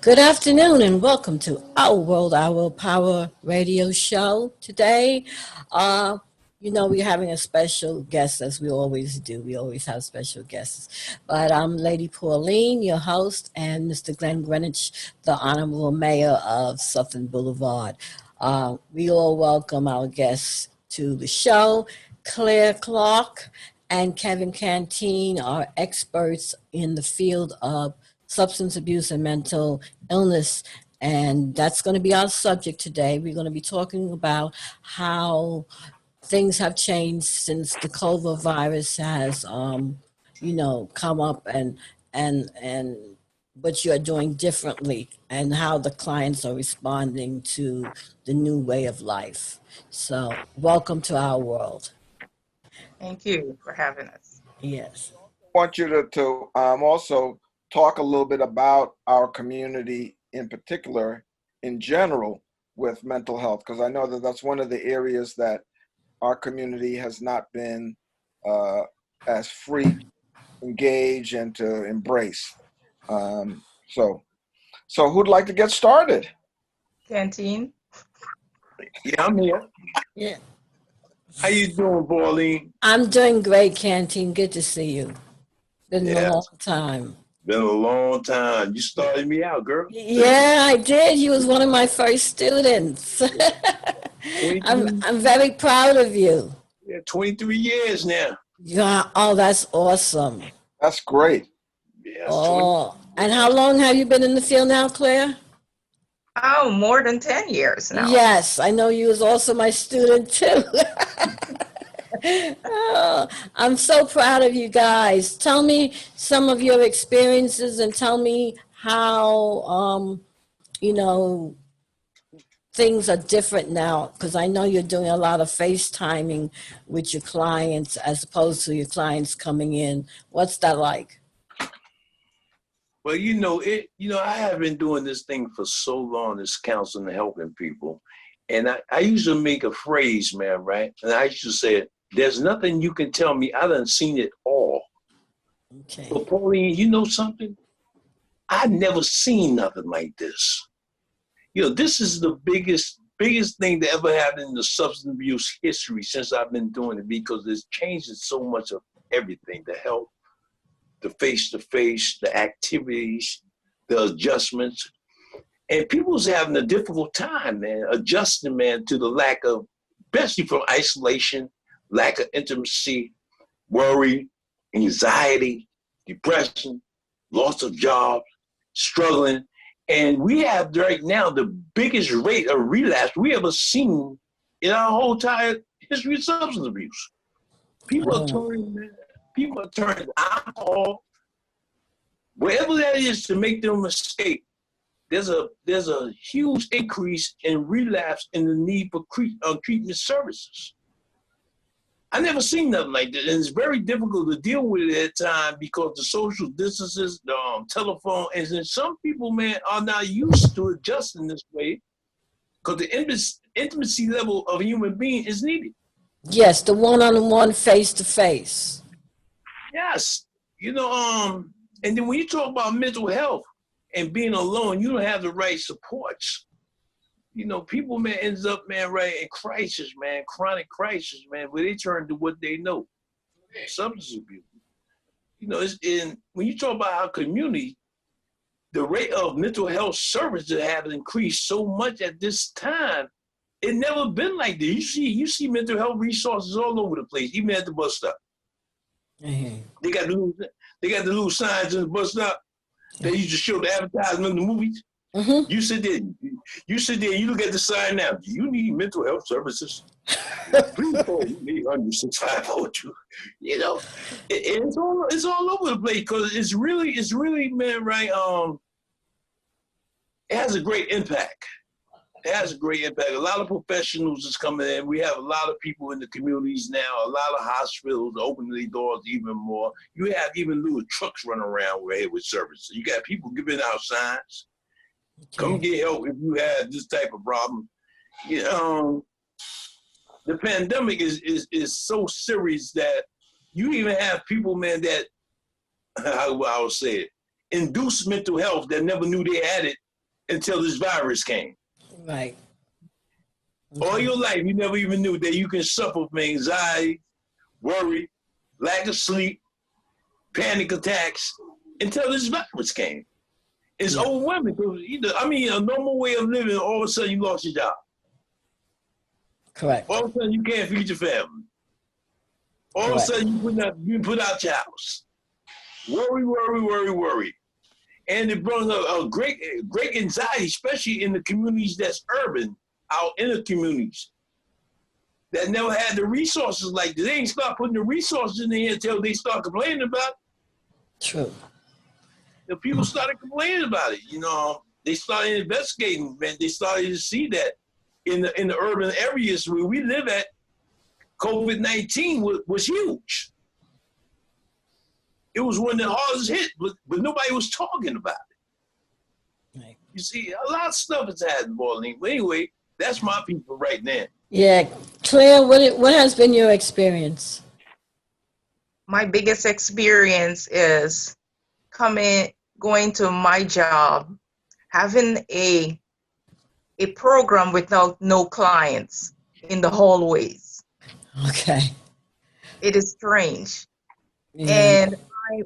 Good afternoon and welcome to Our World, Our Power radio show. Today, uh, we're having a special guest as we always do. We always have special guests. But I'm Lady Pauline, your host, and Mr. Glenn Greenwich, the Honorable Mayor of Southern Boulevard. We all welcome our guests to the show. Clarke and Kevin Canteen are experts in the field of substance abuse and mental illness. And that's going to be our subject today. We're going to be talking about how things have changed since the COVID virus has, come up and what you're doing differently and how the clients are responding to the new way of life. So welcome to our world. Thank you for having us. Yes. I want you to also talk a little bit about our community in particular, in general, with mental health, because I know that that's one of the areas that our community has not been as free, engaged, and to embrace. So who'd like to get started? Canteen. Yeah, I'm here. Yeah. How you doing, Pauline? I'm doing great, Canteen. Good to see you. Been a long time. Been a long time. You started me out, girl. Yeah, I did. You was one of my first students. I'm very proud of you. Yeah, 23 years now. Yeah. Oh, that's awesome. That's great. Yeah. Oh, and how long have you been in the field now, Claire? Oh, more than 10 years now. Yes, I know you was also my student too. Oh, I'm so proud of you guys. Tell me some of your experiences and tell me how, things are different now, because I know you're doing a lot of FaceTiming with your clients as opposed to your clients coming in. What's that like? Well, I have been doing this thing for so long, this counseling and helping people. And I used to make a phrase, man, right? And I used to say, there's nothing you can tell me. I done seen it all. Okay. But Pauline, you know something? I never seen nothing like this. This is the biggest thing that ever happened in the substance abuse history since I've been doing it, because it's changing so much of everything, the health, the face-to-face, the activities, the adjustments. And people's having a difficult time, man, adjusting, man, to the lack of, especially from isolation, lack of intimacy, worry, anxiety, depression, loss of jobs, struggling. And we have right now the biggest rate of relapse we ever seen in our whole entire history of substance abuse. People are turning to alcohol, whatever that is, to make them escape. There's a huge increase in relapse and the need for treatment services. I never seen nothing like that, and it's very difficult to deal with it at times because the social distances, the telephone, and then some people, man, are not used to adjusting this way because the intimacy level of a human being is needed. Yes, the one-on-one, face-to-face. Yes, and then when you talk about mental health and being alone, you don't have the right supports. People, man, ends up, man, right, in crisis, man, chronic crisis, man, where they turn to what they know, substance abuse. When you talk about our community, the rate of mental health services have increased so much at this time. It never been like this. You see mental health resources all over the place, even at the bus stop. Mm-hmm. They got the little signs in the bus stop that used to show the advertisement in the movies. Mm-hmm. You sit there, you look at the sign now. Do you need mental health services? Please call me 16502. It's all over the place because it's really, man, right? It has a great impact. It has a great impact. A lot of professionals is coming in. We have a lot of people in the communities now. A lot of hospitals opening their doors even more. You have even little trucks running around with services. You got people giving out signs. Come get help if you have this type of problem. The pandemic is so serious that you even have people, man, that, how I would say it, induce mental health that never knew they had it until this virus came. Right. All your life, you never even knew that you can suffer from anxiety, worry, lack of sleep, panic attacks until this virus came. It's Yeah. overwhelming. I mean, a normal way of living, all of a sudden you lost your job. Correct. All of a sudden you can't feed your family. All of a Correct. sudden you put out your house. Worry, worry, worry, worry. And it brings a great anxiety, especially in the communities that's urban, out in the communities that never had the resources like this. They ain't start putting the resources in there until they start complaining about it. True. The people started complaining about it. You know, they started investigating, man. They started to see that in the urban areas where we live at, COVID-19 was huge. It was one of the hardest hit, but nobody was talking about it. Right. You see, a lot of stuff has happened, Pauline. But anyway, that's my people right now. Yeah. Claire, what has been your experience? My biggest experience is going to my job, having a program without no clients in the hallways. Okay. It is strange. Yeah. And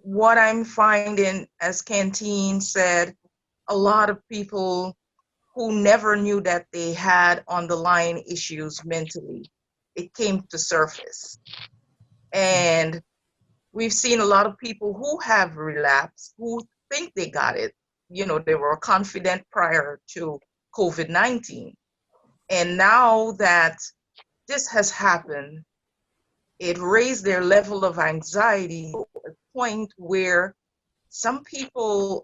what I'm finding, as Canteen said, a lot of people who never knew that they had underlying issues mentally, it came to surface. And we've seen a lot of people who have relapsed, who think they got it. You know, they were confident prior to COVID-19. And now that this has happened, it raised their level of anxiety to a point where some people,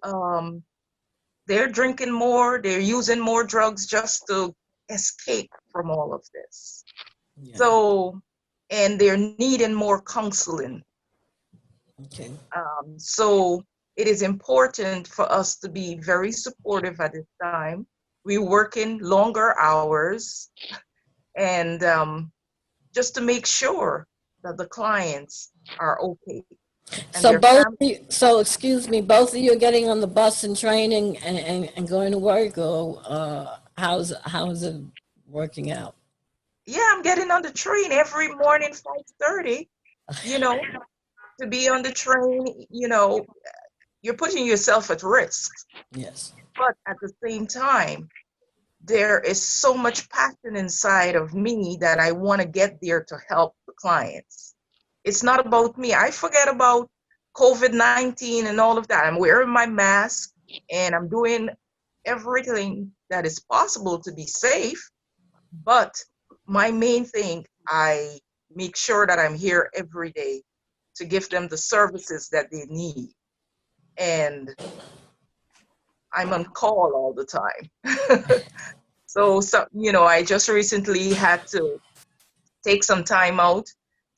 they're drinking more, they're using more drugs just to escape from all of this. Yeah. So, and they're needing more counseling. Okay. So it is important for us to be very supportive at this time. We're working longer hours and just to make sure that the clients are okay. And So excuse me, both of you are getting on the bus and training and going to work, or how's it working out? Yeah, I'm getting on the train every morning, 5:30, you know, to be on the train, you know, you're putting yourself at risk. Yes. But at the same time, there is so much passion inside of me that I want to get there to help the clients. It's not about me. I forget about COVID-19 and all of that. I'm wearing my mask and I'm doing everything that is possible to be safe. But my main thing, I make sure that I'm here every day to give them the services that they need. And I'm on call all the time. So, you know, I just recently had to take some time out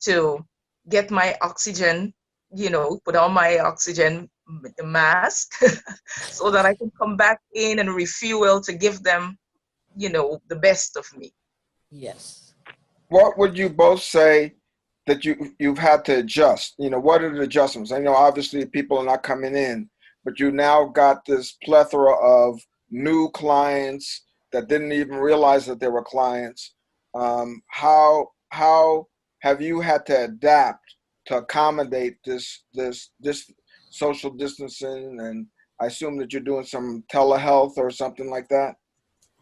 to get my oxygen, you know, put on my oxygen mask so that I can come back in and refuel to give them, you know, the best of me. Yes. What would you both say that you've had to adjust? You know, what are the adjustments? I know obviously people are not coming in, but you now got this plethora of new clients that didn't even realize that they were clients. How have you had to adapt to accommodate this social distancing? And I assume that you're doing some telehealth or something like that.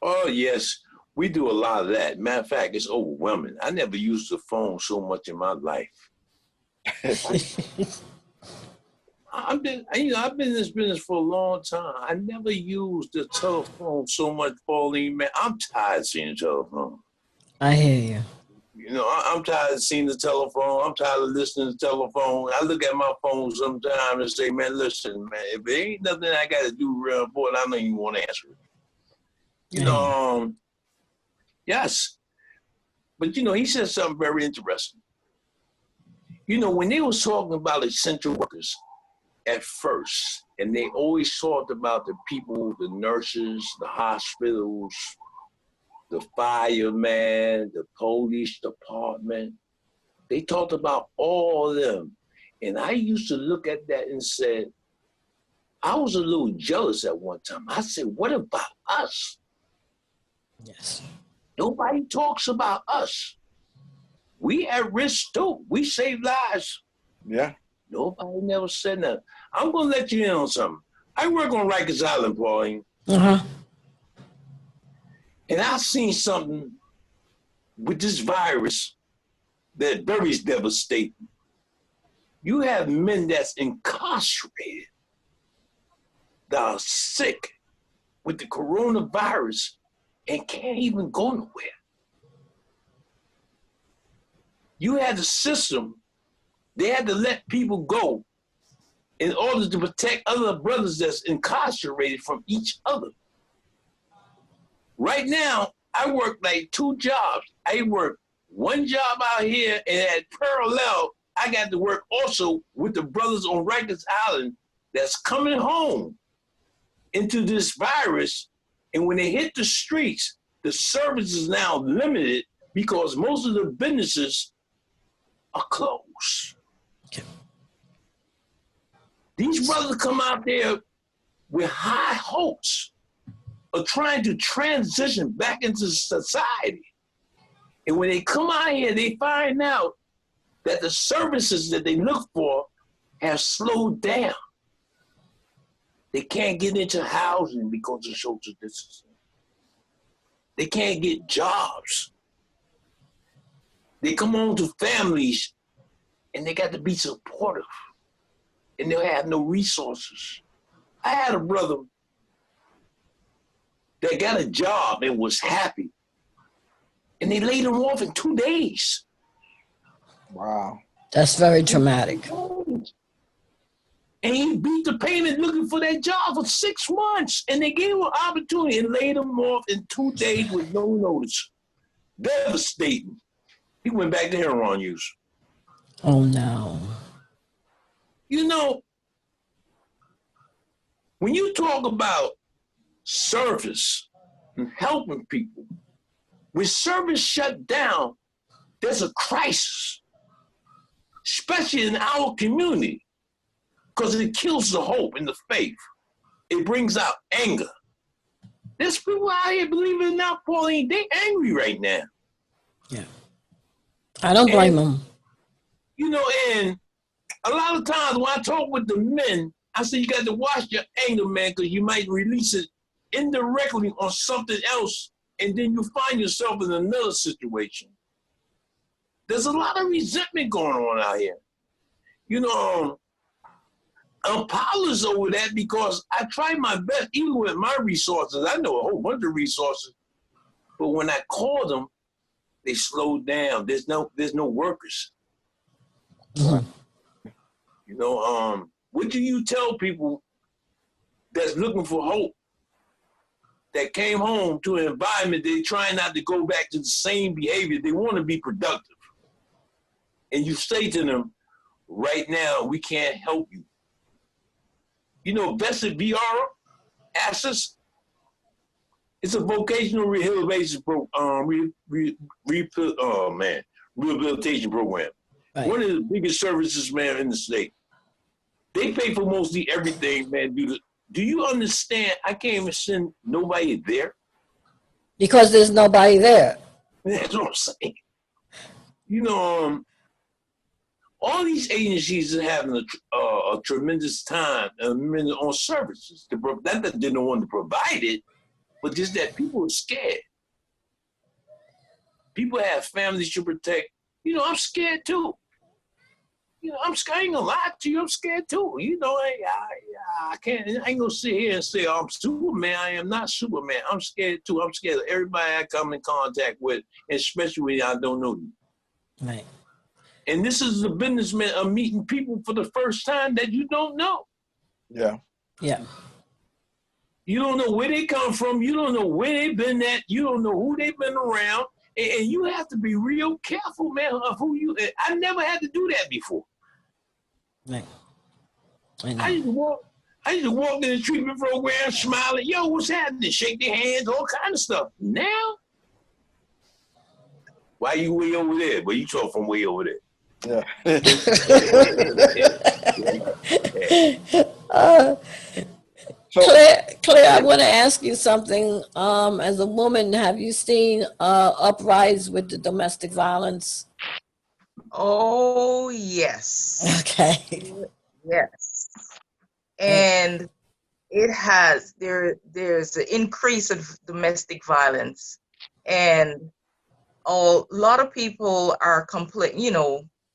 Oh, yes. We do a lot of that. Matter of fact, it's overwhelming. I never used the phone so much in my life. I've been in this business for a long time. I never used the telephone so much, Pauline, man. I'm tired of seeing the telephone. I hear you. You know, I'm tired of seeing the telephone. I'm tired of listening to the telephone. I look at my phone sometimes and say, man, listen, man, if there ain't nothing I got to do real important, I don't even want to answer it. You know, yes. But, you know, he said something very interesting. You know, when they was talking about essential workers at first, and they always talked about the people, the nurses, the hospitals, the firemen, the police department, they talked about all of them. And I used to look at that and said, I was a little jealous at one time. I said, what about us? Yes. Nobody talks about us. We at risk too. We save lives. Yeah. Nobody never said nothing. I'm going to let you in on something. I work on Rikers Island, Pauline. Uh-huh. And I've seen something with this virus that very devastating. You have men that's incarcerated that are sick with the coronavirus and can't even go nowhere. You had the system, they had to let people go in order to protect other brothers that's incarcerated from each other. Right now, I work like 2 jobs. I work one job out here, and at parallel, I got to work also with the brothers on Rikers Island that's coming home into this virus. And when they hit the streets, the service is now limited because most of the businesses are closed. Okay. These brothers come out there with high hopes of trying to transition back into society. And when they come out here, they find out that the services that they look for have slowed down. They can't get into housing because of social distancing. They can't get jobs. They come home to families and they got to be supportive and they have no resources. I had a brother that got a job and was happy and they laid him off in 2 days. Wow. That's very traumatic. And he beat the payment looking for that job for 6 months. And they gave him an opportunity and laid him off in 2 days with no notice. Devastating. He went back to heroin use. Oh, no. You know, when you talk about service and helping people, when service shut down, there's a crisis, especially in our community, because it kills the hope and the faith. It brings out anger. There's people out here, believe it or not, Pauline, they angry right now. Yeah. I don't blame them. You know, and a lot of times when I talk with the men, I say you got to watch your anger, man, because you might release it indirectly on something else, and then you find yourself in another situation. There's a lot of resentment going on out here. You know, I'm powerless over that because I try my best, even with my resources. I know a whole bunch of resources, but when I call them, they slow down. There's no workers. Mhm. You know, what do you tell people that's looking for hope, that came home to an environment they try not to go back to the same behavior? They want to be productive. And you say to them, right now, we can't help you. You know, vested VR access, it's a vocational rehabilitation rehabilitation program. Right. One of the biggest services, man, in the state. They pay for mostly everything, man. Do you understand? I can't even send nobody there. Because there's nobody there. That's what I'm saying. You know, all these agencies are having a tremendous time on services. Not that they don't want to provide it, but just that people are scared. People have families to protect. You know, I'm scared too. You know, I ain't gonna lie to you, I'm scared too. You know, I ain't gonna sit here and say, oh, I'm Superman. I am not Superman. I'm scared too. I'm scared of everybody I come in contact with, especially when I don't know you. Right. And this is the businessman of meeting people for the first time that you don't know. Yeah. Yeah. You don't know where they come from. You don't know where they've been at. You don't know who they've been around. And you have to be real careful, man, of who you. I never had to do that before. Right. I know. I used to walk in the treatment program, smiling, yo, what's happening? Shake their hands, all kind of stuff. Now, why you way over there? Well, you talk from way over there. Yeah. Uh, So Claire, I want to ask you something. As a woman, have you seen uprise with the domestic violence? Oh, yes. Okay. Yes. And And there's an increase of domestic violence. And a lot of people are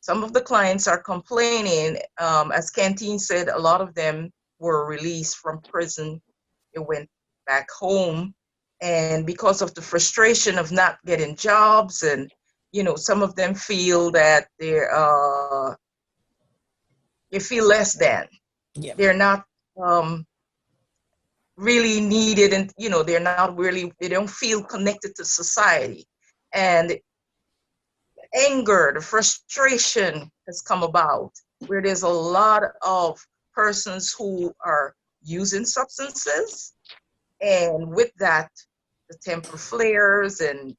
some of the clients are complaining. As Canteen said, a lot of them were released from prison. They went back home. And because of the frustration of not getting jobs, and, some of them feel that they feel less than. yeah. They're not really needed, and, they don't feel connected to society. And anger, the frustration has come about, where there's a lot of persons who are using substances, and with that, the temper flares, and,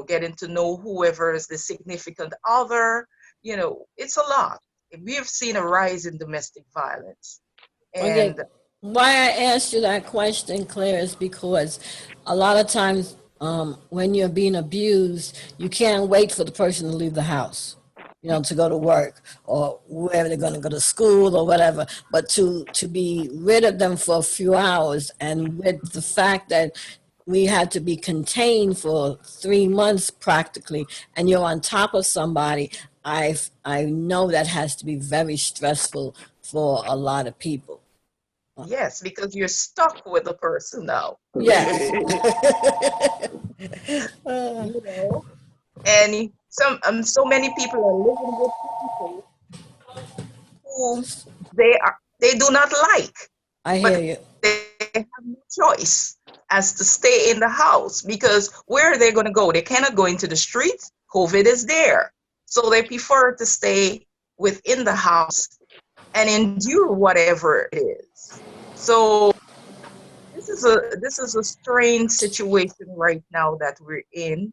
getting to know whoever is the significant other. It's a lot. We have seen a rise in domestic violence. Okay. And Why I asked you that question, Claire, is because a lot of times when you're being abused, you can't wait for the person to leave the house, to go to work or wherever they're going to go to school or whatever. But to be rid of them for a few hours, and with the fact that we had to be contained for 3 months practically, and you're on top of somebody, I know that has to be very stressful for a lot of people. yes, because you're stuck with the person now, Yes. you know. And so many people are living with people who they do not like, I hear but you. they have no choice as to stay in the house, because where are they going to go? They cannot go into the streets. COVID is there, so they prefer to stay within the house and endure whatever it is. So this is a strange situation right now that we're in,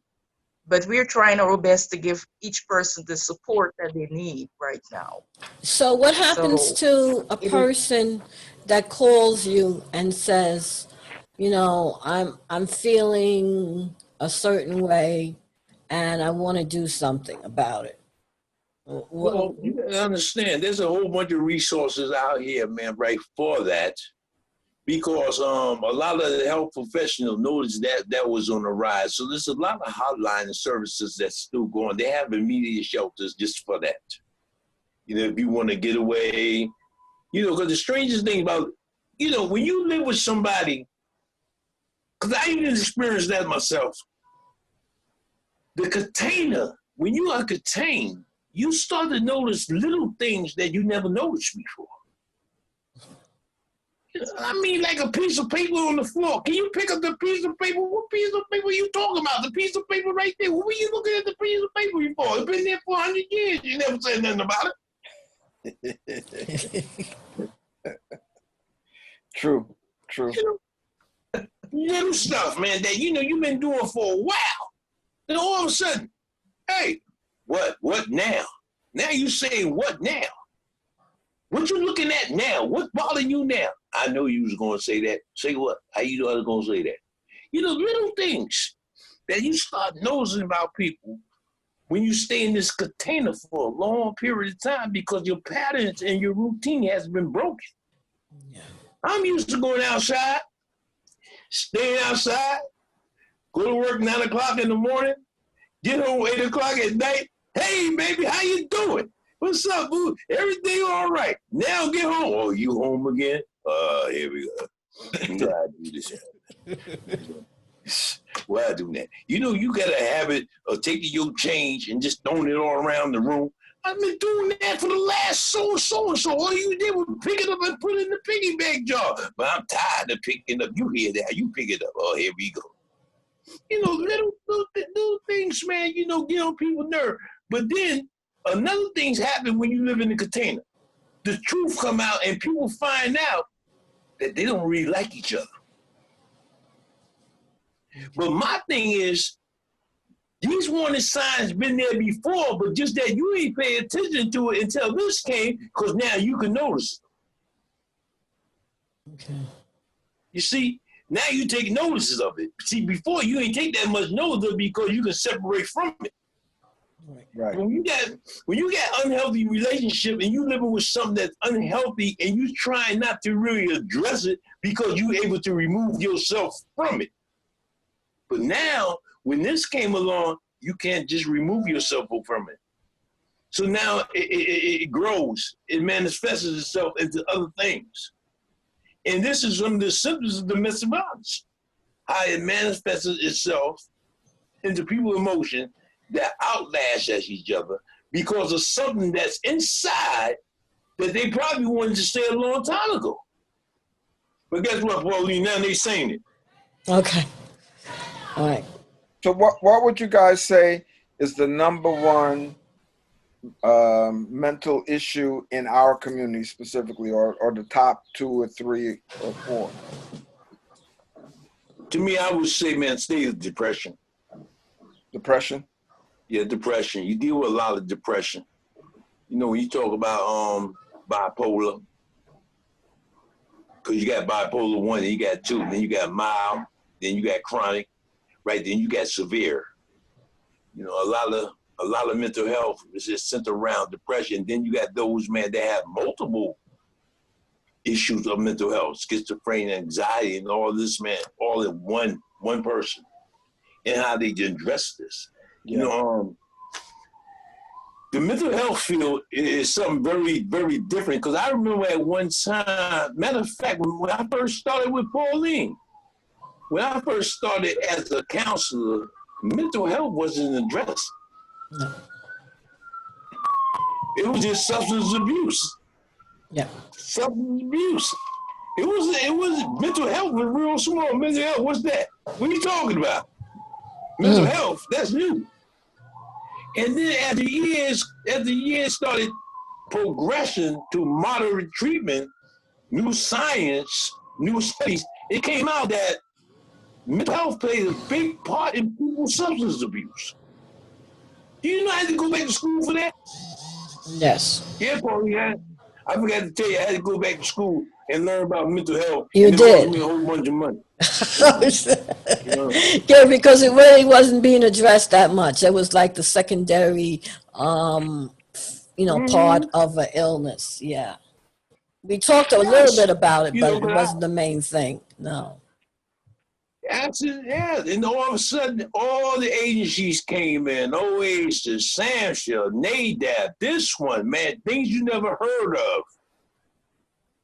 but we're trying our best to give each person the support that they need right now. So what happens So to a it is, person that calls you and says, I'm feeling a certain way and I want to do something about it? What, Well, you gotta understand, there's a whole bunch of resources out here, man, right, for that. Because a lot of the health professionals noticed that was on the rise. So there's a lot of hotline and services that's still going. They have immediate shelters just for that. If you want to get away, because the strangest thing about, when you live with somebody, because I even experienced that myself, the container, when you are contained, you start to notice little things that you never noticed before. I mean, like a piece of paper on the floor. Can you pick up the piece of paper? What piece of paper are you talking about? The piece of paper right there. What were you looking at the piece of paper for? It's been there for 100 years. You never said nothing about it. true. Little stuff, man, that you've been doing for a while. Then all of a sudden, hey, what now? Now you saying what now? What you looking at now? What's bothering you now? I know you was going to say that. Say what? How you know I was going to say that? Little things that you start noticing about people when you stay in this container for a long period of time, because your patterns and your routine has been broken. Yeah. I'm used to going outside, staying outside, go to work 9 o'clock in the morning, get home 8 o'clock at night. Hey, baby, how you doing? What's up, boo? Everything all right? Now get home. Oh, you home again? Here we go. Why I do this? Why I do that? You got a habit of taking your change and just throwing it all around the room. I've been doing that for the last so and so. All you did was pick it up and put it in the piggy bank jar. But I'm tired of picking up. You hear that? You pick it up. Oh, here we go. Little things, man, get on people's nerve. But then another thing's happen when you live in a container. The truth come out and people find out that they don't really like each other. But my thing is, These warning signs been there before, but just that you ain't pay attention to it until this came, because now you can notice it. Okay. You see, now you take notices of it. See, before you ain't take that much notice of it because you can separate from it. Right. When you got unhealthy relationship and you living with something that's unhealthy and you trying not to really address it because you able to remove yourself from it. But now, when this came along, you can't just remove yourself from it. So now it grows. It manifests itself into other things. And this is some of the symptoms of domestic violence. How it manifests itself into people's emotion that outlash at each other because of something that's inside that they probably wanted to say a long time ago. But guess what, Pauline? Now they saying it. Okay. All right. So what would you guys say is the number one mental issue in our community specifically, or the top 2 or 3 or 4? To me, I would say, man, state of depression. Depression? Yeah, depression. You deal with a lot of depression. You know, when you talk about bipolar, because you got bipolar 1, then you got 2, then you got mild, then you got chronic, right? Then you got severe. You know, a lot of mental health is just centered around depression. Then you got those, man, that have multiple issues of mental health, schizophrenia, anxiety, and all this, man, all in one person, and how they address this. Yeah. You know, the mental health field is something very, very different. Because I remember at one time, matter of fact, when I first started with Pauline, when I first started as a counselor, mental health wasn't addressed. No. It was just substance abuse. Yeah. Substance abuse. It was mental health was real small. Mental health, what's that? What are you talking about? Mental health, that's new. And then as the years started progression to moderate treatment, new science, new studies, it came out that mental health plays a big part in people's substance abuse. Do you know I had to go back to school for that? Yes. Yeah, Paul, yeah. I forgot to tell you, I had to go back to school and learn about mental health. You and it did. cost me a whole bunch of money. Yeah, because it really wasn't being addressed that much. It was like the secondary, part of an illness. Yeah. We talked a little bit about it, You but know, it wasn't the main thing. No. Absolutely, yeah. And all of a sudden, all the agencies came in. Oasis, Samshell, NADAP, this one, man, things you never heard of.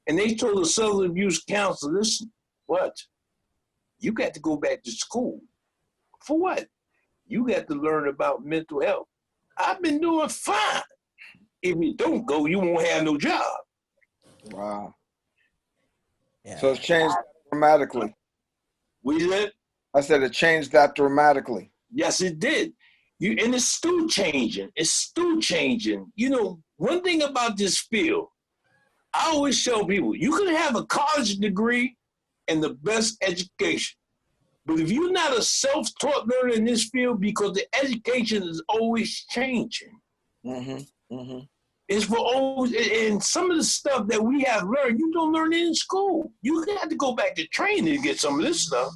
And they told the substance abuse counselor, listen, what? You got to go back to school. For what? You got to learn about mental health. I've been doing fine. If you don't go, you won't have no job. Wow. Yeah. So it's changed dramatically. We did? I said it changed that dramatically. Yes, it did. And it's still changing. It's still changing. You know, one thing about this field, I always tell people, you can have a college degree and the best education. But if you're not a self-taught learner in this field, because the education is always changing. It's for always, and some of the stuff that we have learned, you don't learn it in school. You have to go back to training to get some of this stuff.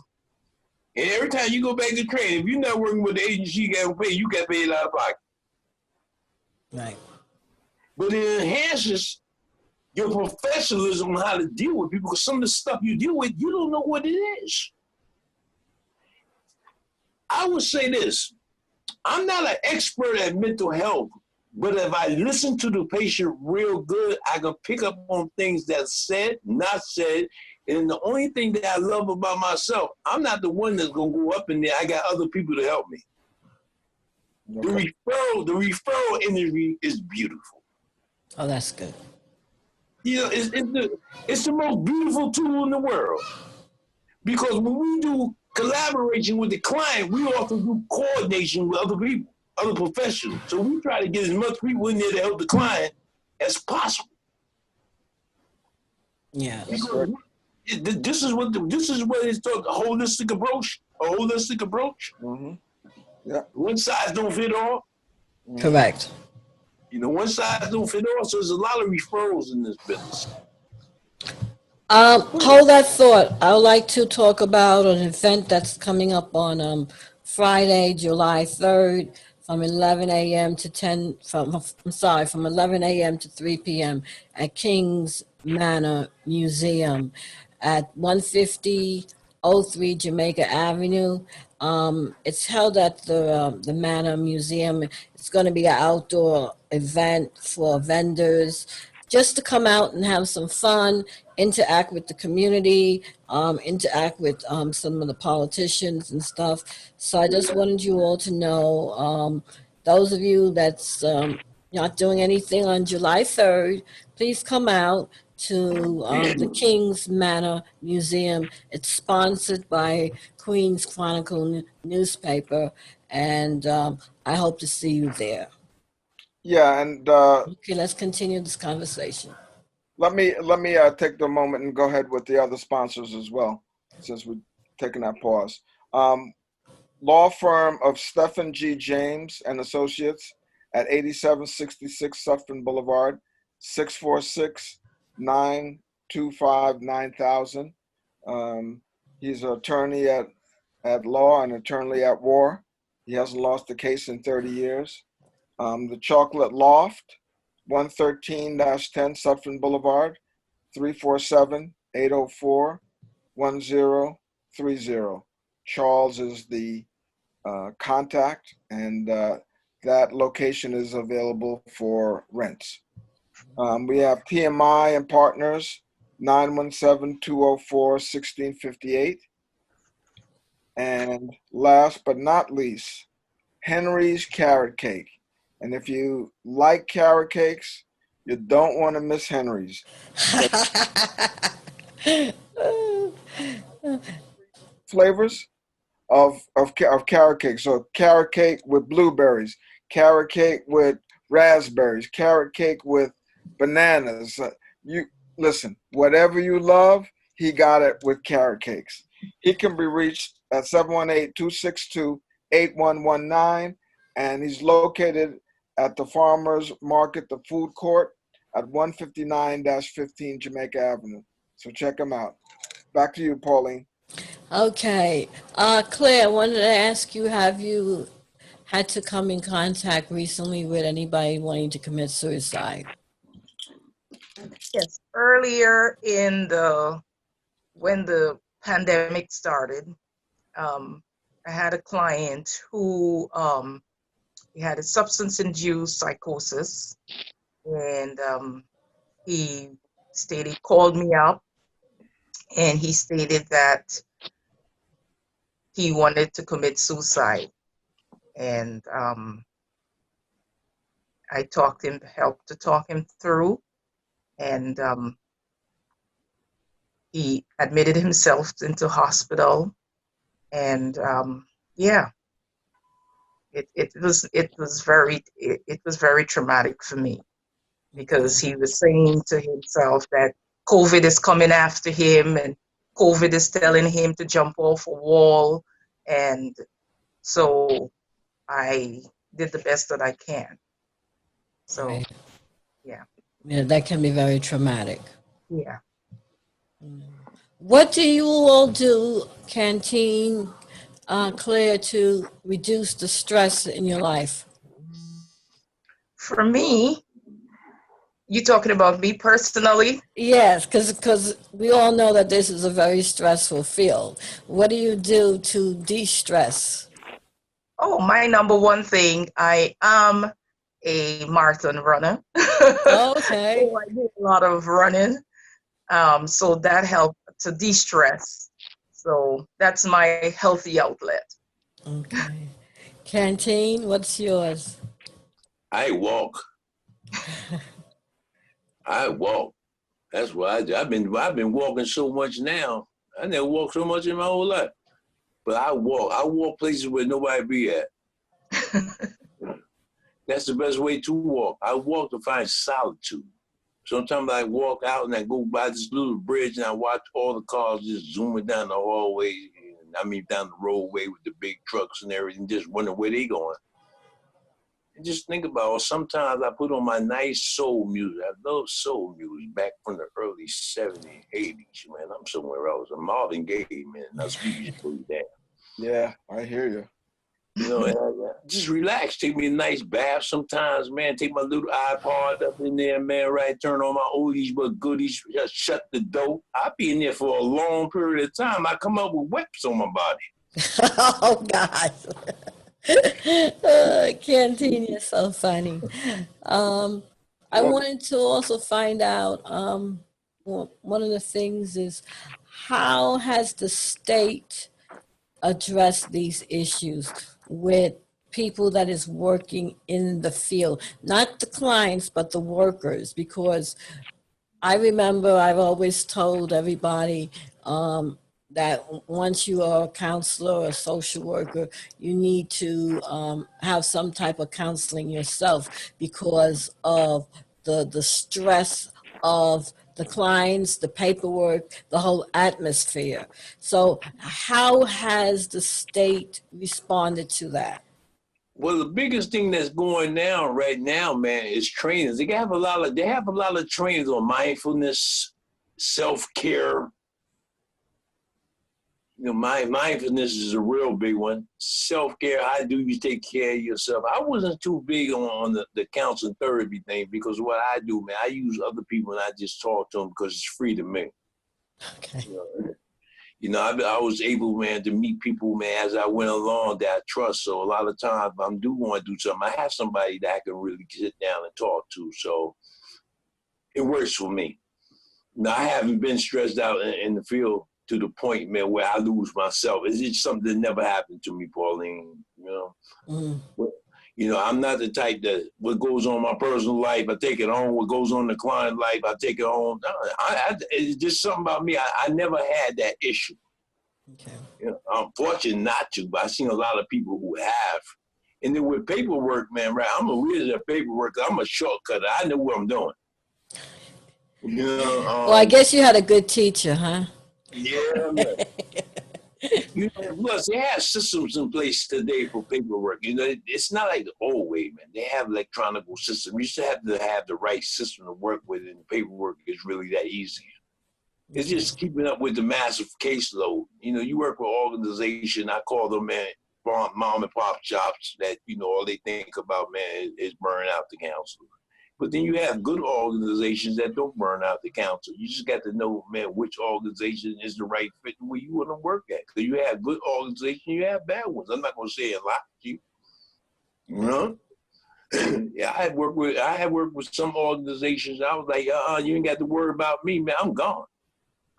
And every time you go back to training, if you're not working with the agency you got to pay, you got to pay it out of pocket. Right. But it enhances your professionalism on how to deal with people, because some of the stuff you deal with, you don't know what it is. I would say this. I'm not an expert at mental health, but if I listen to the patient real good, I can pick up on things that's said, not said. And the only thing that I love about myself, I'm not the one that's going to go up in there. I got other people to help me. Okay. The referral industry is beautiful. Oh, that's good. You know, it's the most beautiful tool in the world. Because when we do collaboration with the client, we also do coordination with other people, other professionals. So we try to get as much people in there to help the client as possible. Yeah. This is what it's called, a holistic approach. A holistic approach. Yeah. One size don't fit all. Correct. You know, one size don't fit all. So there's a lot of referrals in this business. Hold that thought. I would like to talk about an event that's coming up on Friday, July 3rd, from 11 a.m. to 10. From 11 a.m. to 3 p.m. at Kings Manor Museum at 15003 Jamaica Avenue. It's held at the Manor Museum. It's going to be an outdoor event for vendors, just to come out and have some fun, interact with the community, interact with some of the politicians and stuff. So I just wanted you all to know, those of you that's not doing anything on July 3rd, please come out to the King's Manor Museum. It's sponsored by Queens Chronicle newspaper, and I hope to see you there. Yeah, and Okay, let's continue this conversation. let me take the moment and go ahead with the other sponsors as well, since we're taking that pause. Law firm of Stephen G. James and Associates at 8766 Sutphen Boulevard, 646-925-9000. He's an attorney at law and attorney at war. He hasn't lost a case in 30 years. The Chocolate Loft, 113-10 Sutphen Boulevard, 347-804-1030. Charles is the contact, and that location is available for rents. We have PMI and Partners, 917-204-1658. And last but not least, Henry's Carrot Cake. And if you like carrot cakes, you don't want to miss Henry's. Flavors of carrot cake. So carrot cake with blueberries, carrot cake with raspberries, carrot cake with bananas. You listen, whatever you love, he got it with carrot cakes. He can be reached at 718-262-8119, and he's located at the Farmers Market, the food court at 159-15 Jamaica Avenue. So check him out. Back to you, Pauline. Okay. Claire, I wanted to ask you, have you had to come in contact recently with anybody wanting to commit suicide? Yes, earlier when the pandemic started, I had a client who he had a substance-induced psychosis, and he called me up, and he stated that he wanted to commit suicide, and I helped to talk him through, and he admitted himself into hospital, and yeah, it was very traumatic for me, because he was saying to himself that COVID is coming after him, and COVID is telling him to jump off a wall, and so I did the best that I can. So Right. yeah, Yeah, that can be very traumatic. yeah. What do you all do, Canteen, Claire, to reduce the stress in your life? For me, you talking about me personally? Yes, because we all know that this is a very stressful field. What do you do to de-stress? Oh, my number one thing, I am a marathon runner. Oh, okay. So I do a lot of running. So that helped to de-stress. So that's my healthy outlet. Okay. Canteen, what's yours? I walk. I walk. That's what I do. I've been walking so much now. I never walked so much in my whole life. But I walk. I walk places where nobody be at. That's the best way to walk. I walk to find solitude. Sometimes I walk out and I go by this little bridge and I watch all the cars just zooming down the hallway. I mean, down the roadway with the big trucks and everything, just wondering where they going. And just think about it. Sometimes I put on my nice soul music. I love soul music back from the early 70s, 80s, man. I'm somewhere else. I'm Marvin Gaye, man. Now speakers pull you down. Yeah, I hear you. You know, and just relax. Take me a nice bath sometimes, man. Take my little iPod up in there, man, right? Turn on my oldies but goodies. Just shut the door. I'll be in there for a long period of time. I come up with webs on my body. Oh, God. Canteen, you're so funny. I wanted to also find out, one of the things is, how has the state addressed these issues with people that is working in the field, not the clients, but the workers? Because I remember I've always told everybody, that once you are a counselor or a social worker, you need to have some type of counseling yourself because of the stress of the clients, the paperwork, the whole atmosphere. So how has the state responded to that? Well, the biggest thing that's going down right now, man, is trainings. They have a lot of trainings on mindfulness, self-care. You know, mindfulness is a real big one. Self-care, how do you take care of yourself? I wasn't too big on the counseling therapy thing because what I do, man, I use other people and I just talk to them because it's free to me. Okay. You know, I was able, man, to meet people, man, as I went along that I trust. So a lot of times, if I do want to do something, I have somebody that I can really sit down and talk to. So it works for me. Now, I haven't been stressed out in the field to the point, man, where I lose myself. It's just something that never happened to me, Pauline. You know, you know, I'm not the type that what goes on in my personal life, I take it on. What goes on in the client life, I take it on. It's just something about me. I never had that issue. Okay. You know, I'm fortunate not to, but I've seen a lot of people who have. And then with paperwork, man, right? I'm a wizard at paperwork. I'm a shortcutter. I know what I'm doing. You know, Well, I guess you had a good teacher, huh? yeah, man. You know, plus they have systems in place today for paperwork. You know, it's not like the old way, man. They have electronic systems. You just have to have the right system to work with, and paperwork is really that easy. It's just keeping up with the massive caseload. You know, you work with organization. I call them, man, mom and pop shops that, you know, all they think about, man, is burning out the counselor. But then you have good organizations that don't burn out the counselor. You just got to know, man, which organization is the right fit where you want to work at. Because you have good organizations, you have bad ones. I'm not going to say a lot to you. You know? Yeah, I had worked with some organizations. I was like, you ain't got to worry about me, man. I'm gone.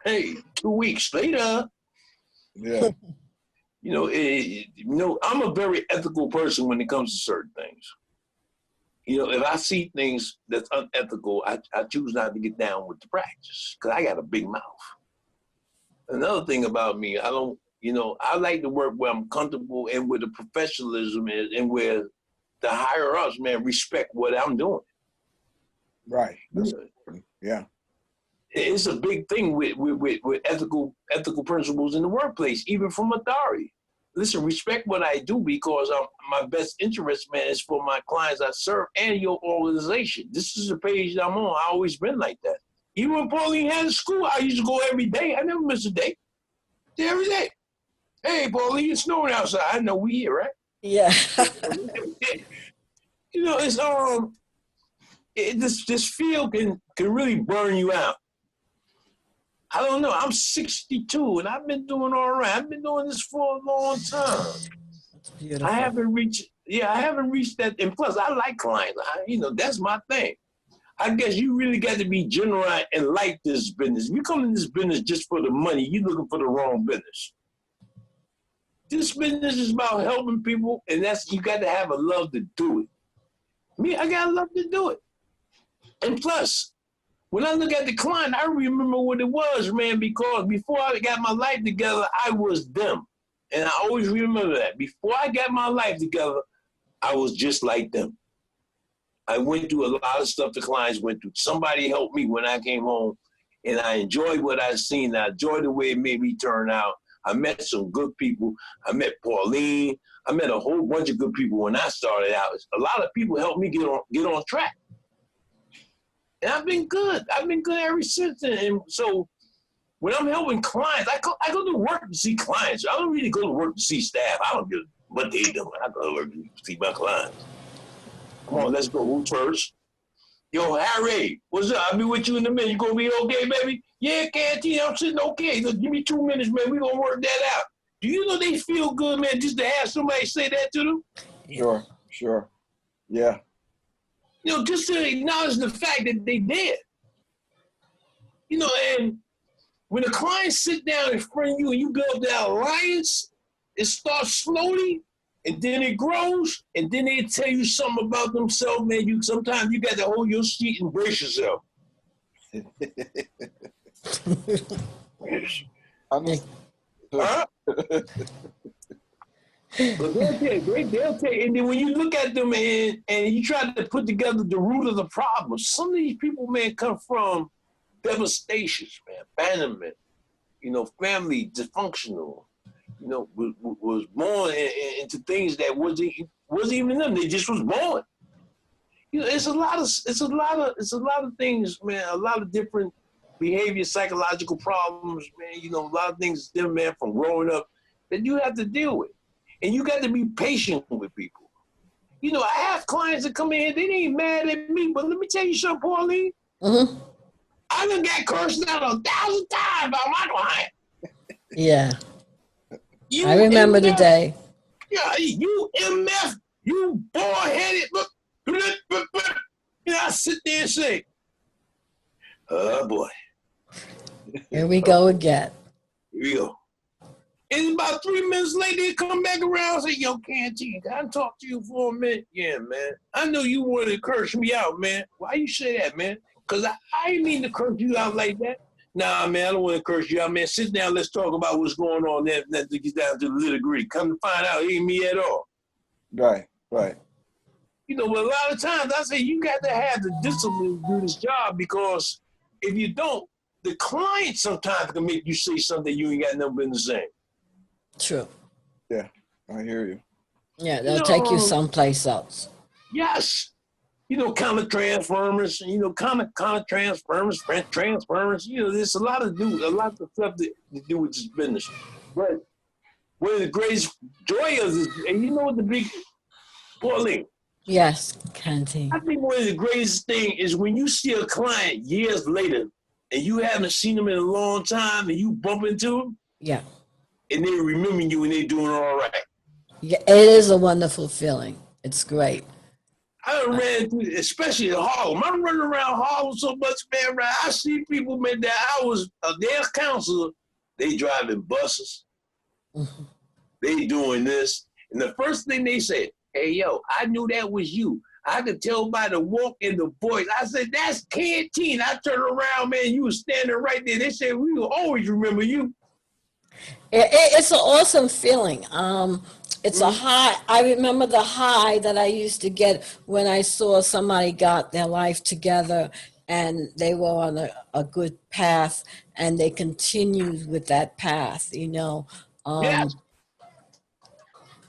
Hey, 2 weeks later. Yeah. You know, I'm a very ethical person when it comes to certain things. You know, if I see things that's unethical, I choose not to get down with the practice because I got a big mouth. Another thing about me, I don't, you know, I like to work where I'm comfortable and where the professionalism is and where the higher ups, man, respect what I'm doing. Right. Yeah. It's a big thing with ethical principles in the workplace, even from authority. Listen, respect what I do because my best interest, man, is for my clients I serve and your organization. This is the page that I'm on. I always been like that. Even when Pauline had school, I used to go every day. I never missed a day. Every day. Hey, Pauline, it's snowing outside. I know we here, right? Yeah. You know, it's this field can really burn you out. I don't know. I'm 62 and I've been doing all right. I've been doing this for a long time. That's beautiful. I haven't reached that. And plus, I like clients. You know, that's my thing. I guess you really got to be genuine and like this business. If you come in this business just for the money, you're looking for the wrong business. This business is about helping people, and you got to have a love to do it. Me, I got to love to do it. And plus, when I look at the client, I remember what it was, man, because before I got my life together, I was them. And I always remember that. Before I got my life together, I was just like them. I went through a lot of stuff the clients went through. Somebody helped me when I came home, and I enjoyed what I seen. I enjoyed the way it made me turn out. I met some good people. I met Pauline. I met a whole bunch of good people when I started out. A lot of people helped me get on track. And I've been good. I've been good ever since then. And so when I'm helping clients, I go to work to see clients. I don't really go to work to see staff. I don't give what they doing. I go to work to see my clients. Come on, let's go. Who's first? Yo, Harry, what's up? I'll be with you in a minute. You gonna be okay, baby? Yeah, Canteen, I'm sitting okay. Look, give me 2 minutes, man. We gonna work that out. Do you know they feel good, man, just to have somebody say that to them? Sure. Yeah. You know, just to acknowledge the fact that they did. You know, and when the clients sit down in front of you and you build that alliance, it starts slowly, and then it grows, and then they tell you something about themselves, man. Sometimes you got to hold your seat and brace yourself. Huh? But they'll take, and then when you look at them and you try to put together the root of the problem, some of these people, man, come from devastations, man, abandonment, you know, family dysfunctional, you know, was born into things that wasn't even them. They just was born. You know, it's a lot of things, man. A lot of different behavior, psychological problems, man. You know, a lot of things stem, man, from growing up that you have to deal with, and you got to be patient with people. You know, I have clients that come in, they ain't mad at me, but let me tell you something, Pauline. Mm-hmm. I done got cursed out 1,000 times by my client. Yeah. I remember the day. Yeah, you MF, you bald-headed, look. You know, I sit there and say, oh boy. Here we go again. Here we go. And about 3 minutes later, they come back around and say, yo, Canteen, can I talk to you for a minute? Yeah, man. I know you wanted to curse me out, man. Why you say that, man? Because I didn't mean to curse you out like that. Nah, man, I don't want to curse you out, man. Sit down, let's talk about what's going on there. Let's get down to the nitty-gritty. Come to find out, it ain't me at all. Right. You know, but a lot of times I say you got to have the discipline to do this job, because if you don't, the client sometimes can make you say something you ain't got no business saying. True. Yeah, I hear you. Yeah, they'll take you someplace else. Yes. You know, counter-transformers, you know, counter-transformers, transformers, you know, there's a lot of stuff to do with this business. But one of the greatest joy of this, and you know what the big, Pauline, Yes, Canteen. I think one of the greatest thing is when you see a client years later and you haven't seen them in a long time and you bump into them. Yeah. And they remember you and they're doing all right. Yeah, it is a wonderful feeling. It's great. I ran through, especially in Harlem. I'm running around Harlem so much, man. I see people, man, that I was their counselor. They driving buses. Mm-hmm. They doing this. And the first thing they said, hey, yo, I knew that was you. I could tell by the walk and the voice. I said, that's Canteen. I turned around, man. You was standing right there. They said, we will always remember you. It's an awesome feeling. It's a high. I remember the high that I used to get when I saw somebody got their life together and they were on a good path and they continued with that path, you know. Yes.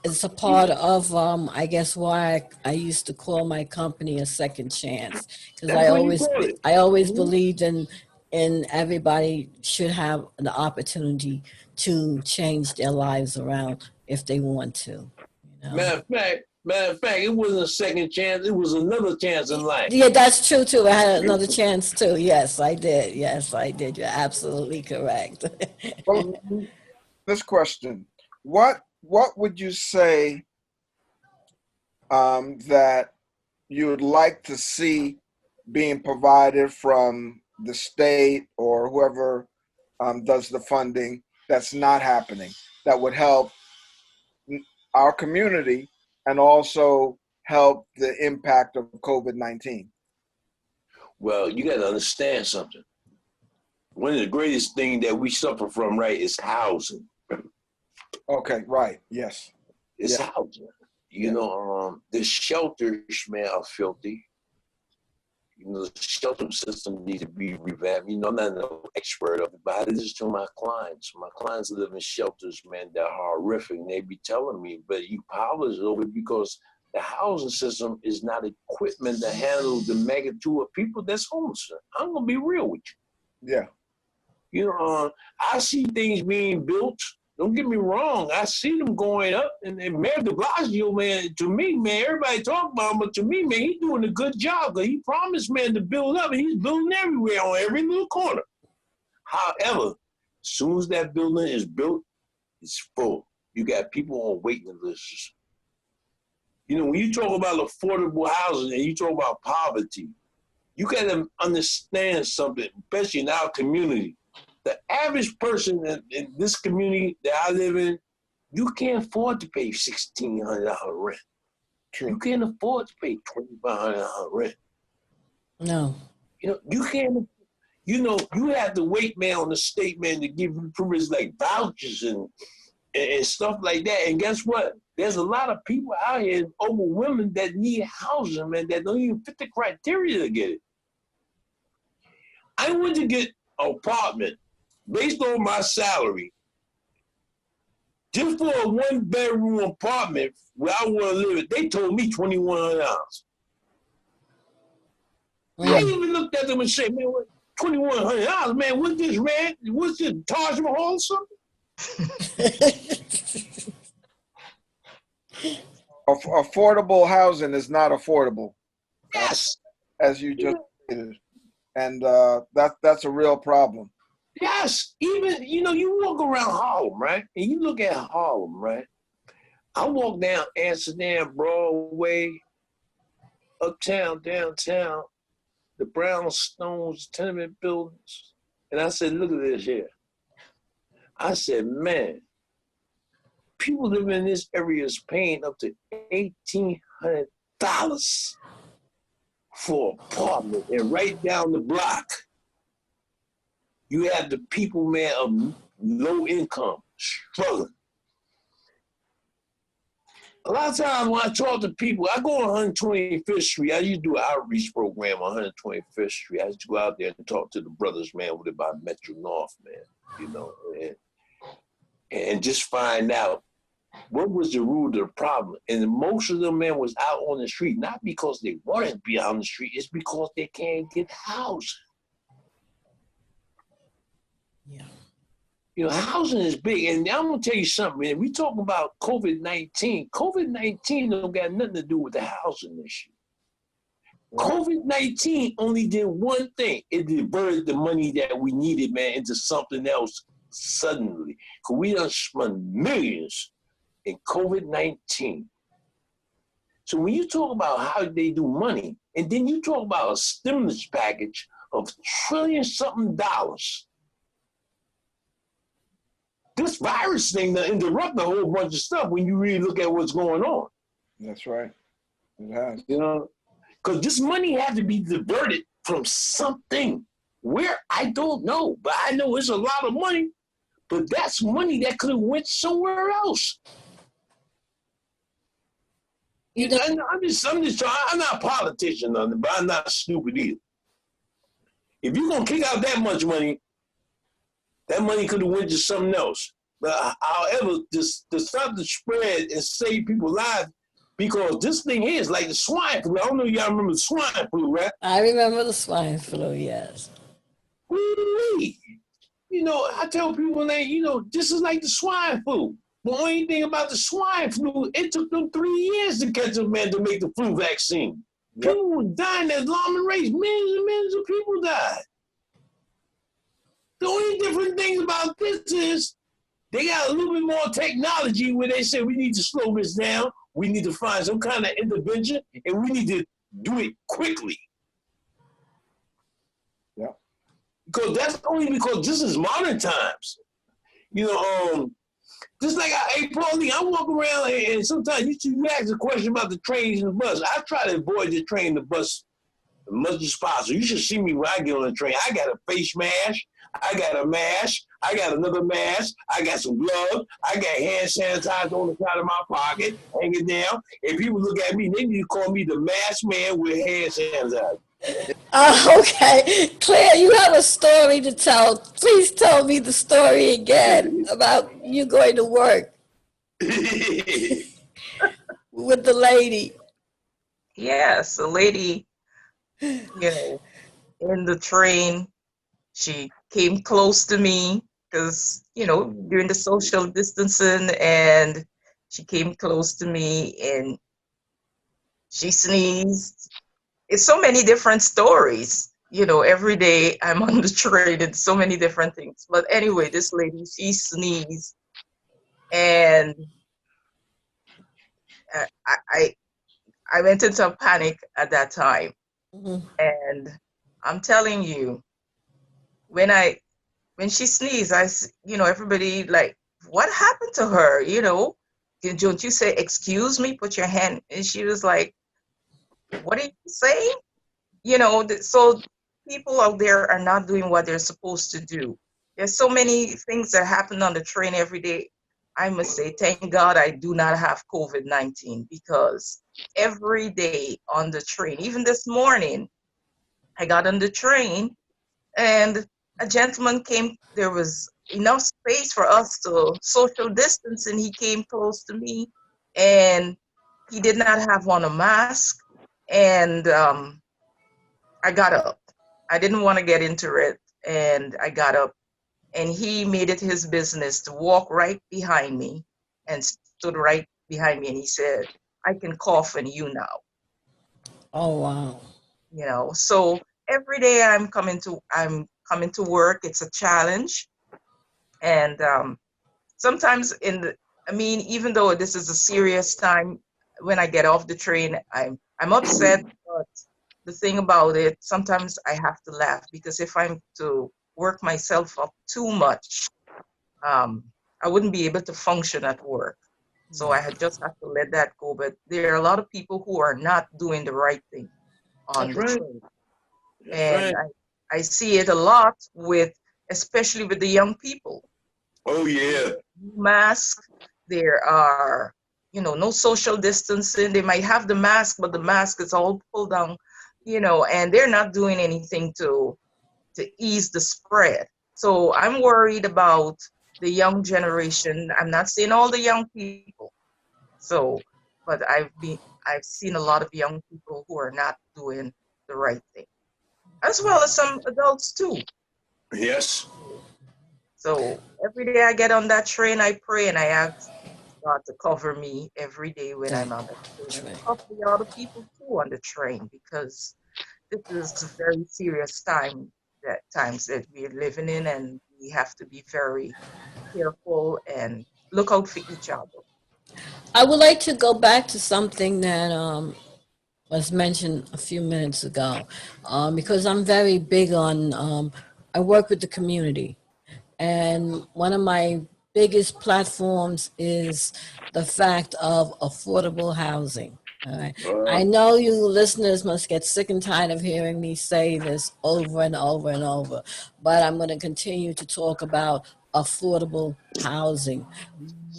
It's a part of, I guess, why I used to call my company a second chance, because I always believed in everybody should have an opportunity to change their lives around if they want to. You know? Matter of fact, it wasn't a second chance. It was another chance in life. Yeah, that's true too. I had another chance too. Yes, I did. You're absolutely correct. Well, this question: What would you say that you would like to see being provided from the state or whoever does the funding that's not happening, that would help our community and also help the impact of COVID-19? Well, you got to understand something. One of the greatest things that we suffer from, right, is housing. Okay, right, yes. It's housing. You know, the shelters, man, are filthy. You know, the shelter system needs to be revamped. You know, I'm not an expert of it, but I did this to my clients. My clients live in shelters, man, that are horrific. And they be telling me, but you powerless over it because the housing system is not equipment to handle the magnitude of people that's homeless. I'm going to be real with you. Yeah. You know, I see things being built. Don't get me wrong. I see them going up. And Mayor de Blasio, man, to me, man, everybody talk about him, but to me, man, he's doing a good job. Because he promised, man, to build up, and he's building everywhere on every little corner. However, as soon as that building is built, it's full. You got people on waiting lists. You know, when you talk about affordable housing and you talk about poverty, you got to understand something, especially in our community. The average person in this community that I live in, you can't afford to pay $1,600 rent. True. You can't afford to pay $2,500 rent. No. You know, you can't, you know, you have to wait, man, on the state, man, to give you privileges like vouchers and stuff like that. And guess what? There's a lot of people out here, over women, that need housing, man, that don't even fit the criteria to get it. I went to get an apartment based on my salary, just for a 1-bedroom apartment where I want to live. They told me $2,100. I even looked at them and said, man, what, $2,100, man, what's this, man? What's this, Taj Mahal or something? Affordable housing is not affordable. Yes. As you just stated. And that's a real problem. Yes. Even, you know, you walk around Harlem, right? And you look at Harlem, right? I walk down Amsterdam, Broadway, uptown, downtown, the brownstones, tenement buildings. And I said, look at this here. I said, man, people living in this area is paying up to $1,800 for an apartment. And right down the block, you have the people, man, of low income, struggling. A lot of times when I talk to people, I go on 125th Street. I used to do an outreach program on 125th Street. I used to go out there and talk to the brothers, man, with about Metro North, man, you know, and just find out what was the root of the problem. And most of them, man, was out on the street, not because they wanted to be out on the street, it's because they can't get housing. Yeah. You know, housing is big. And I'm going to tell you something, man. We talk about COVID-19. COVID-19 don't got nothing to do with the housing issue. COVID-19 only did one thing. It diverted the money that we needed, man, into something else suddenly. Because we done spent millions in COVID-19. So when you talk about how they do money, and then you talk about a stimulus package of $1 trillion, this virus thing that interrupt a whole bunch of stuff when you really look at what's going on. That's right. It has. You know, because this money had to be diverted from something. Where, I don't know, but I know it's a lot of money, but that's money that could have went somewhere else. You know, I'm just trying, I'm not a politician, but I'm not stupid either. If you're going to kick out that much money, that money could have went to something else. But however, to stop the spread and save people's lives, because this thing here is like the swine flu. I don't know if y'all remember the swine flu, right? I remember the swine flu, yes. Woo-wee. You know, I tell people, like, you know, this is like the swine flu. The only thing about the swine flu, it took them 3 years to catch a man to make the flu vaccine. Yep. People were dying at alarming rates. Millions and millions of people died. The only different thing about this is they got a little bit more technology where they say we need to slow this down. We need to find some kind of intervention, and we need to do it quickly. Yeah. Because that's only because this is modern times. You know, just like hey, Pauline, I walk around and sometimes you ask a question about the trains and the bus. I try to avoid the train and the bus as much as possible. You should see me when I get on the train. I got a face mask. I got a mask. I got another mask. I got some gloves. I got hand sanitizer on the side of my pocket, hanging down. And people look at me, they need to call me the mask man with hand sanitizer. Okay, Claire, you have a story to tell. Please tell me the story again about you going to work with the lady. Yes, a lady, in the train, she came close to me because, during the social distancing, and she came close to me and she sneezed. It's so many different stories. Every day I'm on the train and so many different things. But anyway, this lady, she sneezed, and I, I, I went into a panic at that time. Mhm. And I'm telling you, when I when she sneezed, everybody like, what happened to her? Don't you say, excuse me, put your hand? And she was like, what are you saying? So people out there are not doing what they're supposed to do. There's so many things that happen on the train every day. I must say, thank God I do not have COVID-19, because every day on the train, even this morning, I got on the train and a gentleman came. There was enough space for us to social distance, and he came close to me, and he did not have on a mask. And I got up. I didn't want to get into it, and I got up, and he made it his business to walk right behind me and stood right behind me, and he said, I can cough on you now. Oh, wow. So every day I'm coming to work. It's a challenge. And sometimes even though this is a serious time, when I get off the train, I'm upset. But the thing about it, sometimes I have to laugh, because if I'm to work myself up too much, um, I wouldn't be able to function at work. So I had just have to let that go. But there are a lot of people who are not doing the right thing on That's the right. train. That's And right. I see it a lot especially with the young people. Oh yeah. Mask, there are, no social distancing. They might have the mask, but the mask is all pulled down, and they're not doing anything to ease the spread. So I'm worried about the young generation. I'm not saying all the young people. So, but I've seen a lot of young people who are not doing the right thing, as well as some adults too. Yes. So every day I get on that train, I pray and I ask God to cover me every day when I'm on the train, That's and to right. cover the other people too on the train, because this is a very serious times that we're living in, and we have to be very careful and look out for each other. I would like to go back to something that was mentioned a few minutes ago, because I'm very big on, I work with the community. And one of my biggest platforms is the fact of affordable housing. All right. Uh, I know you listeners must get sick and tired of hearing me say this over and over and over, but I'm going to continue to talk about affordable housing.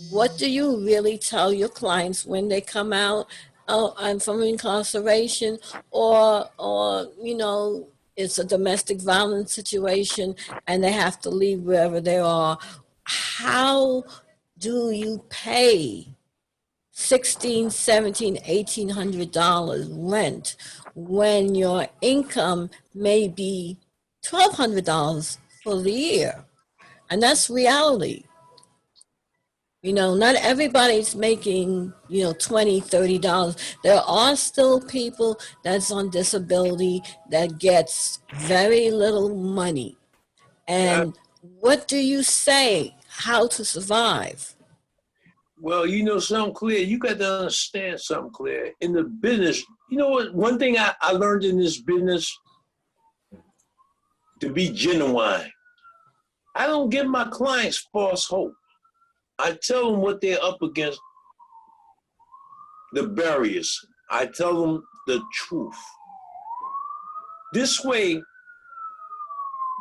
What do you really tell your clients when they come out, I'm from incarceration, or it's a domestic violence situation and they have to leave wherever they are? How do you pay 16, 17, $1,800 rent when your income may be $1,200 for the year? And that's reality. Not everybody's making, 20, $30. There are still people that's on disability that gets very little money. yeah. And what do you say? How to survive? Well, something clear. You got to understand something clear. In the business, you know what? One thing I learned in this business, to be genuine. I don't give my clients false hope. I tell them what they're up against, the barriers. I tell them the truth. This way,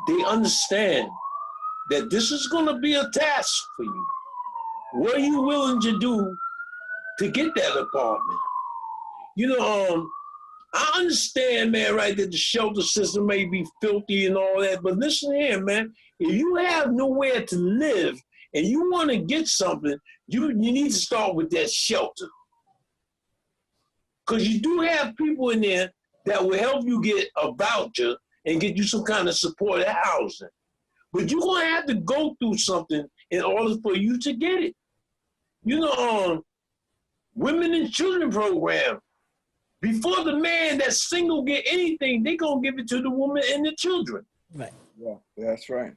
they understand that this is going to be a task for you. What are you willing to do to get that apartment? You know, I understand, man, right, that the shelter system may be filthy and all that, but listen here, man. If you have nowhere to live and you want to get something, you need to start with that shelter. Because you do have people in there that will help you get a voucher and get you some kind of supported housing. But you're going to have to go through something in order for you to get it. You know, women and children program. Before the man that's single get anything, they going to give it to the woman and the children. Right. Yeah, that's right.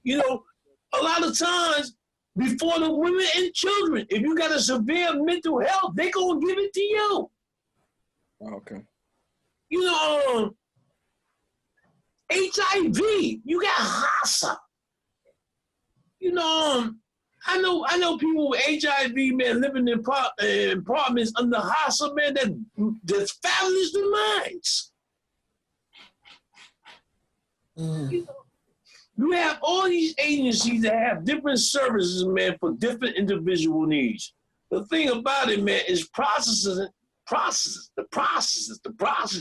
You know, a lot of times, before the women and children, if you got a severe mental health, they going to give it to you. Okay. You know, HIV, you got CASAC. You know, I know people with HIV, man, living in apartments under CASAC, man, that's fabulous to minds. You know, you have all these agencies that have different services, man, for different individual needs. The thing about it, man, is the process.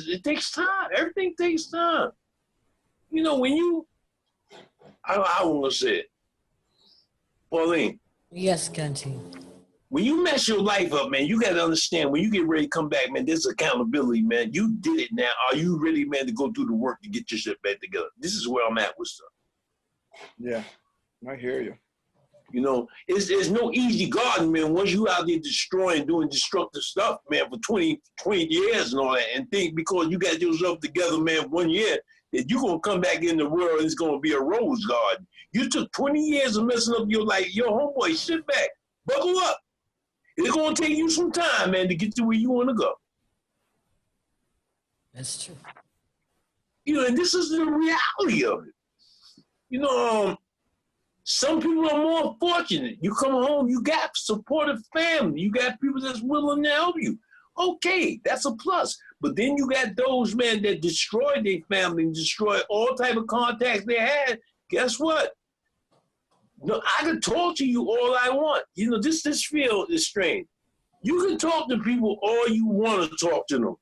It takes time. Everything takes time. You know, when you, I want to say it, Pauline. Yes, Canteen. When you mess your life up, man, you got to understand when you get ready to come back, man, there's accountability, man. You did it now. Are you ready, man, to go do the work to get your shit back together? This is where I'm at with stuff. Yeah, I hear you. You know, there's no easy garden, man, once you out there destroying, doing destructive stuff, man, for 20 years and all that, and think because you got yourself together, man, 1 year, that you're going to come back in the world and it's going to be a rose garden. You took 20 years of messing up your life. Your homeboy, sit back, buckle up. It's going to take you some time, man, to get to where you want to go. That's true. You know, and this is the reality of it. You know, some people are more fortunate. You come home, you got supportive family. You got people that's willing to help you. Okay, that's a plus. But then you got those, man, that destroyed their family and destroyed all type of contacts they had. Guess what? No, I can talk to you all I want. You know, this field is strange. You can talk to people all you want to talk to them.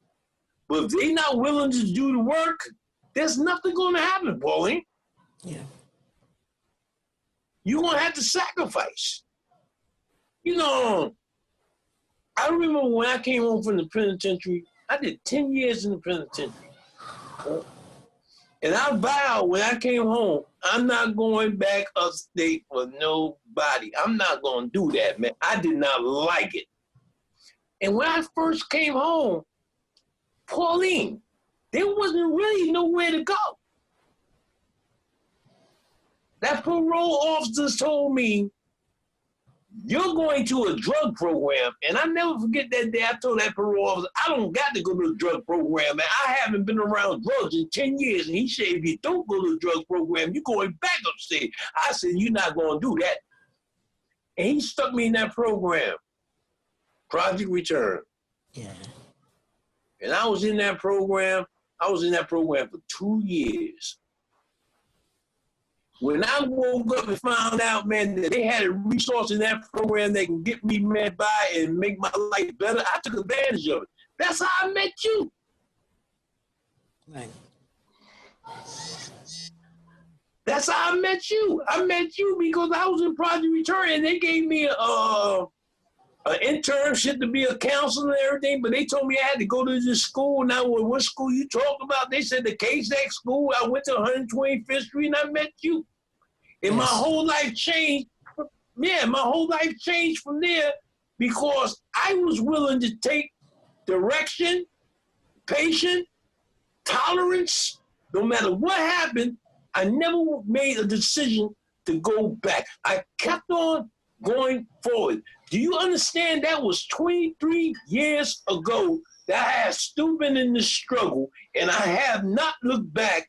But if they're not willing to do the work, there's nothing going to happen, Pauline. Yeah. You're going to have to sacrifice. You know, I remember when I came home from the penitentiary, I did 10 years in the penitentiary. And I vowed when I came home, I'm not going back upstate for nobody. I'm not going to do that, man. I did not like it. And when I first came home, Pauline, there wasn't really nowhere to go. That parole officer told me, you're going to a drug program. And I never forget that day I told that parole officer, I don't got to go to the drug program, man. I haven't been around drugs in 10 years. And he said, if you don't go to the drug program, you're going back upstate. I said, you're not going to do that. And he stuck me in that program, Project Return. Yeah. And I was in that program for 2 years. When I woke up and found out, man, that they had a resource in that program that can get me, man, by and make my life better, I took advantage of it. That's how I met you. Right. That's how I met you. I met you because I was in Project Return and they gave me an internship to be a counselor and everything, but they told me I had to go to this school. Now, what school you talking about? They said the CASAC school. I went to 125th Street and I met you. And my whole life changed. Yeah, my whole life changed from there because I was willing to take direction, patience, tolerance. No matter what happened, I never made a decision to go back. I kept on going forward. Do you understand that was 23 years ago that I had still been in this struggle and I have not looked back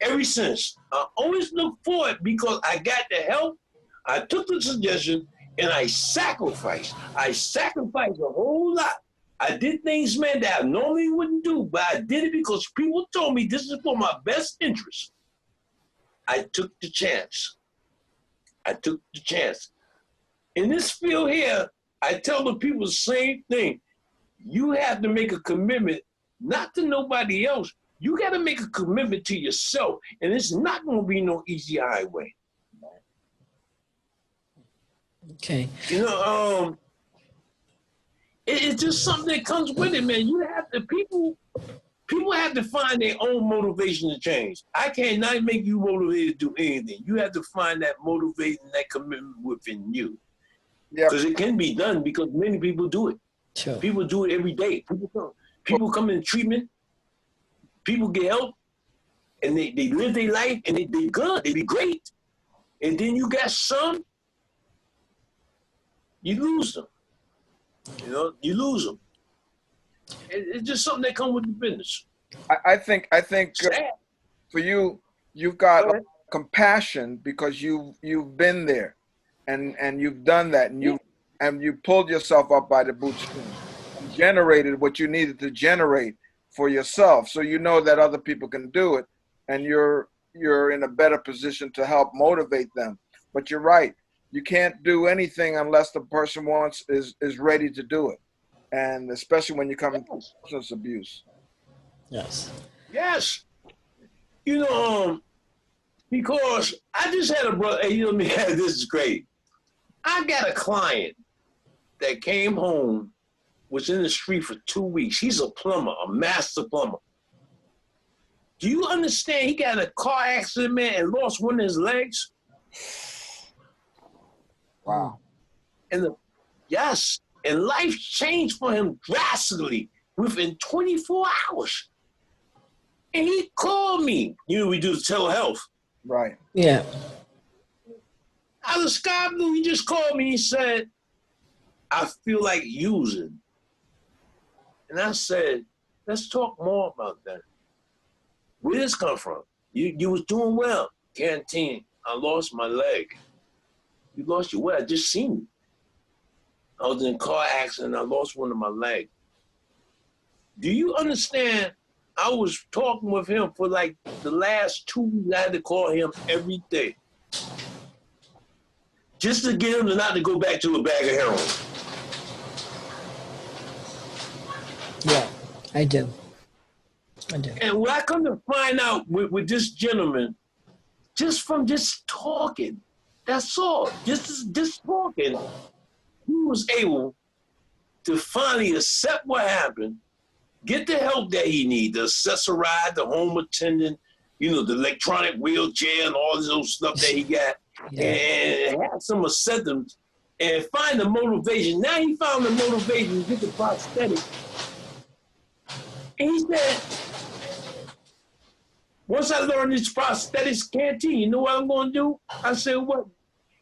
ever since. I always look forward because I got the help, I took the suggestion, and I sacrificed. I sacrificed a whole lot. I did things, man, that I normally wouldn't do, but I did it because people told me this is for my best interest. I took the chance. In this field here, I tell the people the same thing. You have to make a commitment not to nobody else. You got to make a commitment to yourself, and it's not going to be no easy highway. Okay. You know, it's just something that comes with it, man. You have to people have to find their own motivation to change. I cannot make you motivated to do anything. You have to find that motivation, that commitment within you. Yep. Because it can be done because many people do it. Sure. People do it every day. People come in treatment, people get help, and they live their life, and they good, they be great. And then you got some, you lose them. You know, you lose them. It's just something that comes with the business. I think for you, you've got compassion because you've been there, and you've done that, and you pulled yourself up by the bootstraps, and generated what you needed to generate for yourself. So you know that other people can do it, and you're in a better position to help motivate them. But you're right, you can't do anything unless the person is ready to do it, and especially when you come into substance abuse. Yes. Yes. You know, because I just had a brother, and you know me, this is great. I got a client that came home, was in the street for 2 weeks. He's a plumber, a master plumber. Do you understand? He got in a car accident, man, and lost one of his legs. Wow. Yes, and life changed for him drastically within 24 hours. And he called me. You know, we do the telehealth. Right. Yeah. Out of sky blue, he just called me. He said, I feel like using. And I said, let's talk more about that. Where did this come from? You was doing well. Canteen, I lost my leg. You lost your what? I just seen you. I was in a car accident. I lost one of my legs. Do you understand? I was talking with him for like the last 2 weeks. I had to call him every day. Just to get him to not to go back to a bag of heroin. Yeah, I do. And what I come to find out with this gentleman, just from just talking, that's all. Just talking, he was able to finally accept what happened, get the help that he needs, the accessorize, the home attendant, you know, the electronic wheelchair and all this old stuff that he got, and have some acceptance and find the motivation. Now he found the motivation to get the prosthetic. And he said, once I learn this prosthetics canteen, you know what I'm going to do? I said, what?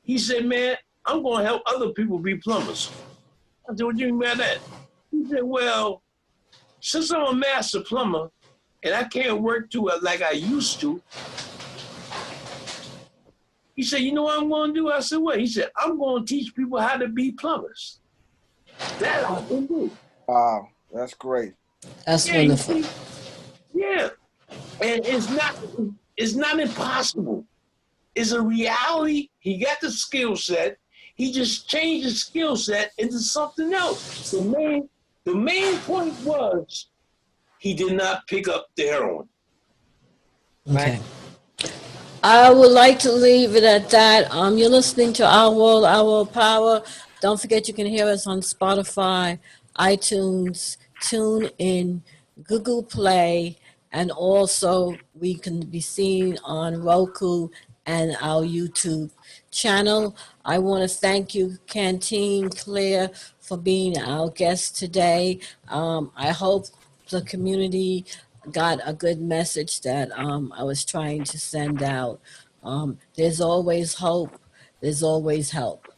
He said, man, I'm going to help other people be plumbers. I said, what do you mean by that? He said, well, since I'm a master plumber and I can't work to it like I used to, he said, you know what I'm going to do? I said, what? He said, I'm going to teach people how to be plumbers. That's what I can do. Wow, that's great. That's wonderful. Yeah. And it's not impossible. It's a reality. He got the skill set. He just changed his skill set into something else. The main point was he did not pick up the heroin. Okay. I would like to leave it at that. You're listening to Our World, Our World Power. Don't forget you can hear us on Spotify, iTunes, TuneIn, Google Play, and also we can be seen on Roku and our YouTube channel. I want to thank you, Canteen Claire, for being our guest today. I hope the community got a good message that I was trying to send out. There's always hope. There's always help.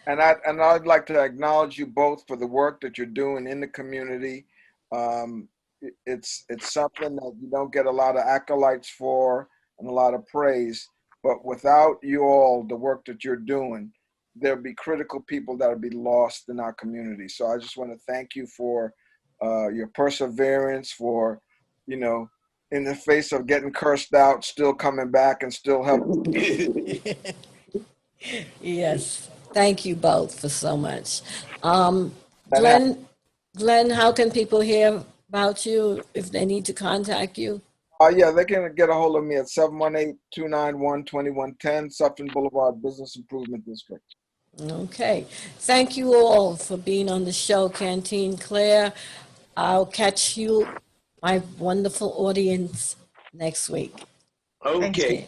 And I'd like to acknowledge you both for the work that you're doing in the community. It's something that you don't get a lot of acolytes for and a lot of praise, but without you all, the work that you're doing, there'll be critical people that'll be lost in our community. So I just want to thank you for your perseverance, for, you know, in the face of getting cursed out, still coming back and still helping. Yes. Thank you both for so much. Glenn, how can people hear about you if they need to contact you? Yeah, they can get a hold of me at 718-291-2110, Sutphin Boulevard, Business Improvement District. Okay. Thank you all for being on the show, Canteen. Claire, I'll catch you, my wonderful audience, next week. Thanks. Okay.